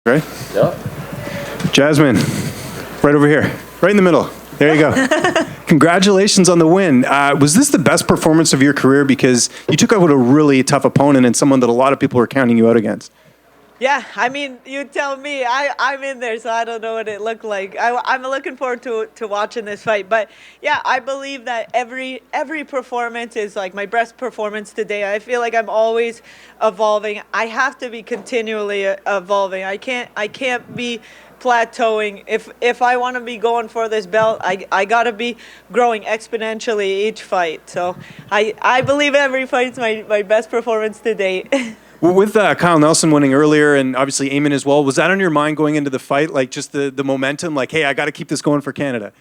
Right? Yeah. Jasmine, right over here, right in the middle. There you go. Congratulations on the win. Was this the best performance of your career? Because you took out a really tough opponent and someone that a lot of people were counting you out against. Yeah, I mean, you tell me. I'm in there, so I don't know what it looked like. I'm looking forward to watching this fight. But yeah, I believe that every performance is like my best performance today. I feel like I'm always evolving. I have to be continually evolving. I can't be plateauing. If I want to be going for this belt, I got to be growing exponentially each fight. So I believe every fight's my best performance to date. Well, with Kyle Nelson winning earlier and obviously Eamon as well, was that on your mind going into the fight? Like just the momentum, like, hey, I got to keep this going for Canada?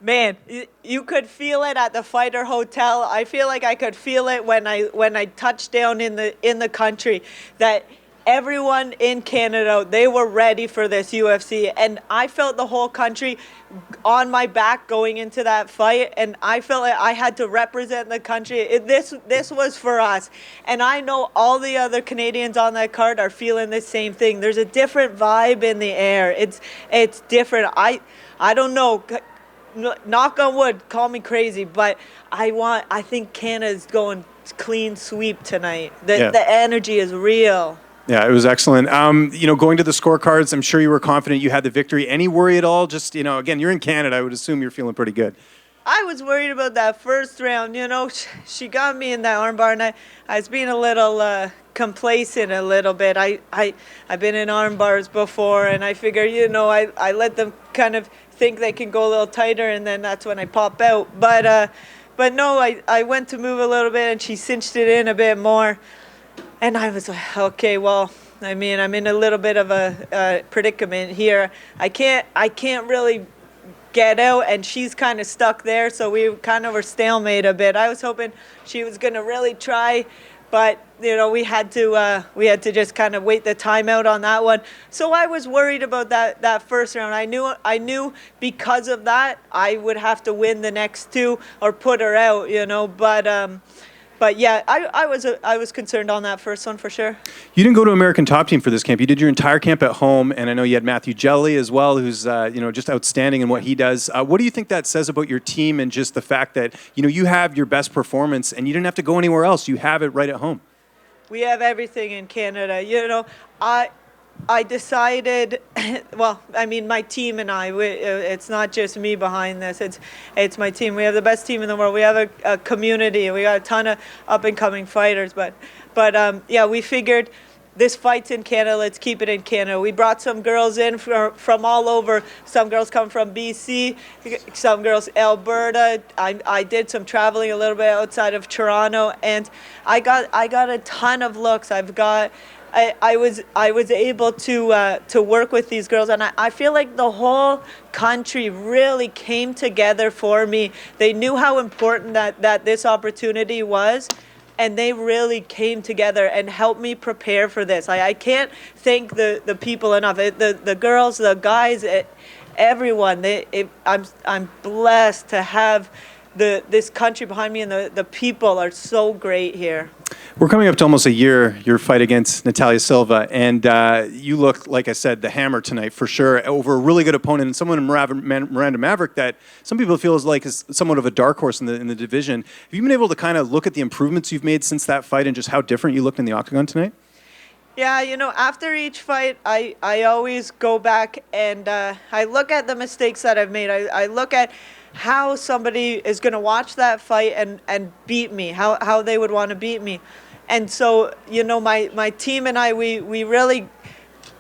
Man, you could feel it at the Fighter Hotel. I feel like I could feel it when I touched down in the country, that everyone in Canada, they were ready for this UFC, and I felt the whole country on my back going into that fight, and I felt like I had to represent the country. This was for us, and I know all the other Canadians on that card are feeling the same thing. There's a different vibe in the air. It's different. I don't know. Knock on wood, call me crazy, but I think Canada's going clean sweep tonight. The energy is real. Yeah, it was excellent. Going to the scorecards, I'm sure you were confident you had the victory. Any worry at all? Just, again, you're in Canada. I would assume you're feeling pretty good. I was worried about that first round. She got me in that armbar, and I was being a little complacent a little bit. I've been in armbars before, and I figure, I let them kind of think they can go a little tighter, and then that's when I pop out. But no, I went to move a little bit, and she cinched it in a bit more. And I was like, okay, well, I mean, I'm in a little bit of a predicament here. I can't really get out, and she's kind of stuck there, so we kind of were stalemate a bit. I was hoping she was going to really try, but we had to just kind of wait the timeout on that one. So I was worried about that first round. I knew because of that I would have to win the next two or put her out, But yeah, I was concerned on that first one for sure. You didn't go to American Top Team for this camp. You did your entire camp at home, and I know you had Matthew Jelly as well, who's just outstanding in what he does. What do you think that says about your team and just the fact that you have your best performance and you didn't have to go anywhere else? You have it right at home. We have everything in Canada. I decided, well, I mean, my team and it's not just me behind this. It's my team. We have the best team in the world. We have a community. We got a ton of up-and-coming fighters. But we figured this fight's in Canada. Let's keep it in Canada. We brought some girls in from all over. Some girls come from BC, some girls Alberta. I did some traveling a little bit outside of Toronto, and I got a ton of looks. I was able to work with these girls, and I feel like the whole country really came together for me. They knew how important that this opportunity was, and they really came together and helped me prepare for this. I can't thank the people enough. The girls, the guys, everyone. I'm blessed to have this country behind me, and the people are so great here. We're coming up to almost a year, your fight against Natalia Silva, and you look, like I said, the hammer tonight for sure, over a really good opponent, and someone in Miranda Maverick that some people feel is somewhat of a dark horse in the division. Have you been able to kind of look at the improvements you've made since that fight and just how different you looked in the octagon tonight? Yeah, after each fight, I always go back and I look at the mistakes that I've made. I look at how somebody is going to watch that fight and beat me, how they would want to beat me. And so, my team and I, we really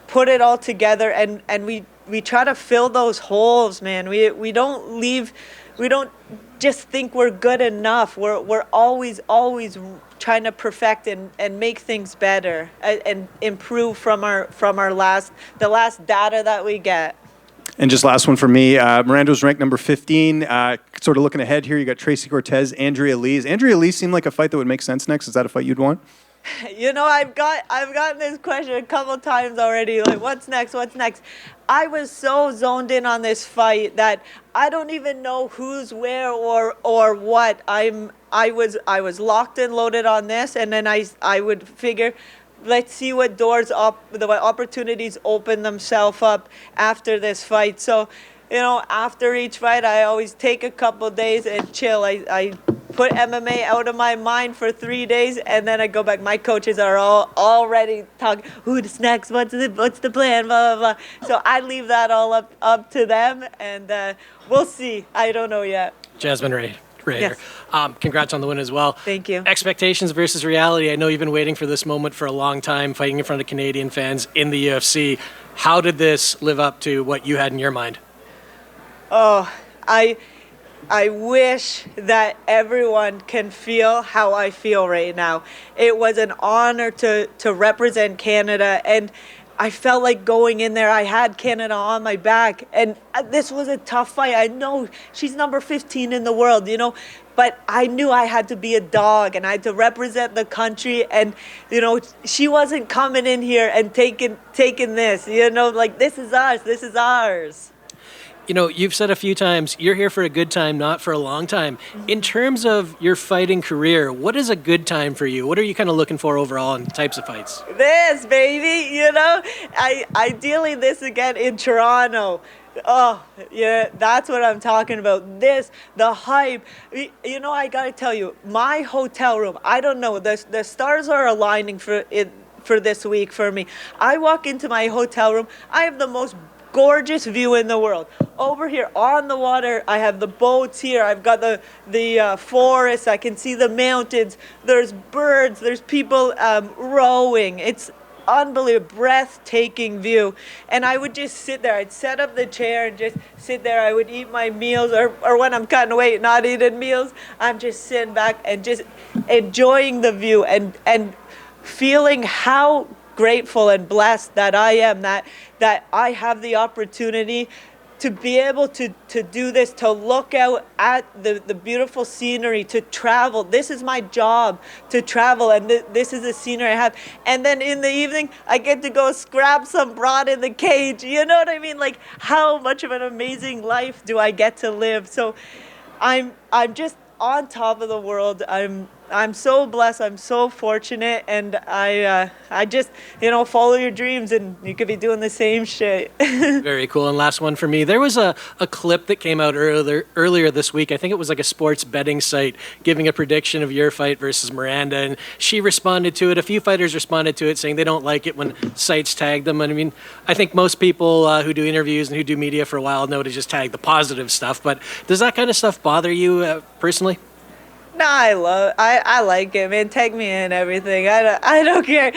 put it all together, and we try to fill those holes, man. We don't just think we're good enough. We're always trying to perfect and make things better and improve from the last data that we get. And just last one for me, Miranda's ranked number 15. Sort of looking ahead here, you got Tracy Cortez, Andrea Lees. Andrea Lees seemed like a fight that would make sense next. Is that a fight you'd want? I've gotten this question a couple times already. Like, what's next? What's next? I was so zoned in on this fight that I don't even know who's where or what. I was locked and loaded on this, and then I would figure let's see what what opportunities open themselves up after this fight. So, after each fight, I always take a couple days and chill. I put MMA out of my mind for 3 days, and then I go back. My coaches are all already talking, who's next, what's the plan, blah, blah, blah. So I leave that all up to them, and we'll see. I don't know yet. Jasmine Raider. Yes. Congrats on the win as well. Thank you. Expectations versus reality. I know you've been waiting for this moment for a long time, fighting in front of Canadian fans in the UFC. How did this live up to what you had in your mind? Oh, I wish that everyone can feel how I feel right now. It was an honor to represent Canada, and I felt like going in there, I had Canada on my back, and this was a tough fight. I know she's number 15 in the world, but I knew I had to be a dog, and I had to represent the country, and, she wasn't coming in here and taking this, like, this is ours. You've said a few times, you're here for a good time, not for a long time. In terms of your fighting career, what is a good time for you? What are you kind of looking for overall in types of fights? This, baby, ideally this again in Toronto. Oh, yeah, that's what I'm talking about. The hype. I gotta tell you, my hotel room, I don't know, the stars are aligning for this week for me. I walk into my hotel room, I have the most gorgeous view in the world. Over here on the water, I have the boats here. I've got the forest. I can see the mountains. There's birds. There's people rowing. It's unbelievable, breathtaking view. And I would just sit there. I'd set up the chair and just sit there. I would eat my meals, or when I'm cutting weight, not eating meals, I'm just sitting back and just enjoying the view and feeling how grateful and blessed that I am, that I have the opportunity to be able to do this, to look out at the beautiful scenery, to travel. This is my job, to travel, and this is the scenery I have. And then in the evening, I get to go scrap some broad in the cage. You know what I mean? Like, how much of an amazing life do I get to live? So I'm just on top of the world. I'm so blessed. I'm so fortunate, and I just follow your dreams, and you could be doing the same shit. Very cool. And last one for me. There was a clip that came out earlier this week. I think it was like a sports betting site giving a prediction of your fight versus Miranda, and she responded to it. A few fighters responded to it saying they don't like it when sites tag them. And I mean, I think most people who do interviews and who do media for a while know to just tag the positive stuff. But does that kind of stuff bother you personally? No, I like it, man. Tag me in everything. I don't care.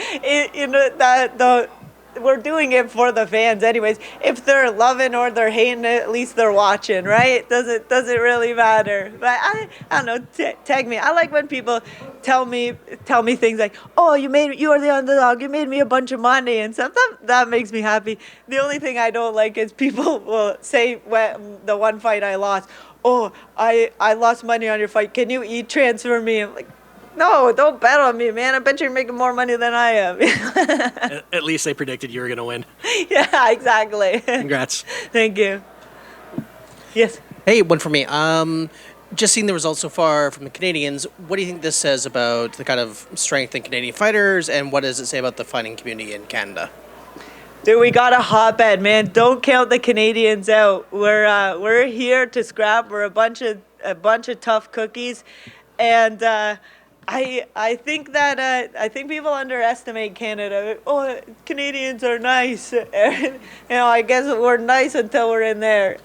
We're doing it for the fans, anyways. If they're loving or they're hating it, at least they're watching, right? Doesn't really matter. But I don't know. Tag me. I like when people tell me things like, "Oh, you are the underdog. You made me a bunch of money," and stuff. That makes me happy. The only thing I don't like is people will say when the one fight I lost, "Oh, I lost money on your fight. Can you e-transfer me?" I'm like, no, don't bet on me, man. I bet you're making more money than I am. At least they predicted you were going to win. Yeah, exactly. Congrats. Thank you. Yes. Hey, one for me. Just seeing the results so far from the Canadians, what do you think this says about the kind of strength in Canadian fighters, and what does it say about the fighting community in Canada? Dude, we got a hotbed, man. Don't count the Canadians out. We're here to scrap. We're a bunch of tough cookies, and I think people underestimate Canada. Oh, Canadians are nice. I guess we're nice until we're in there.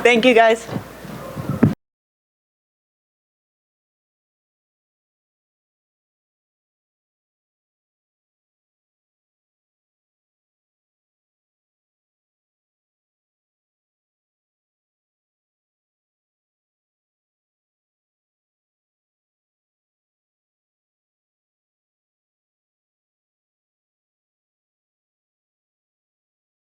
Thank you, guys.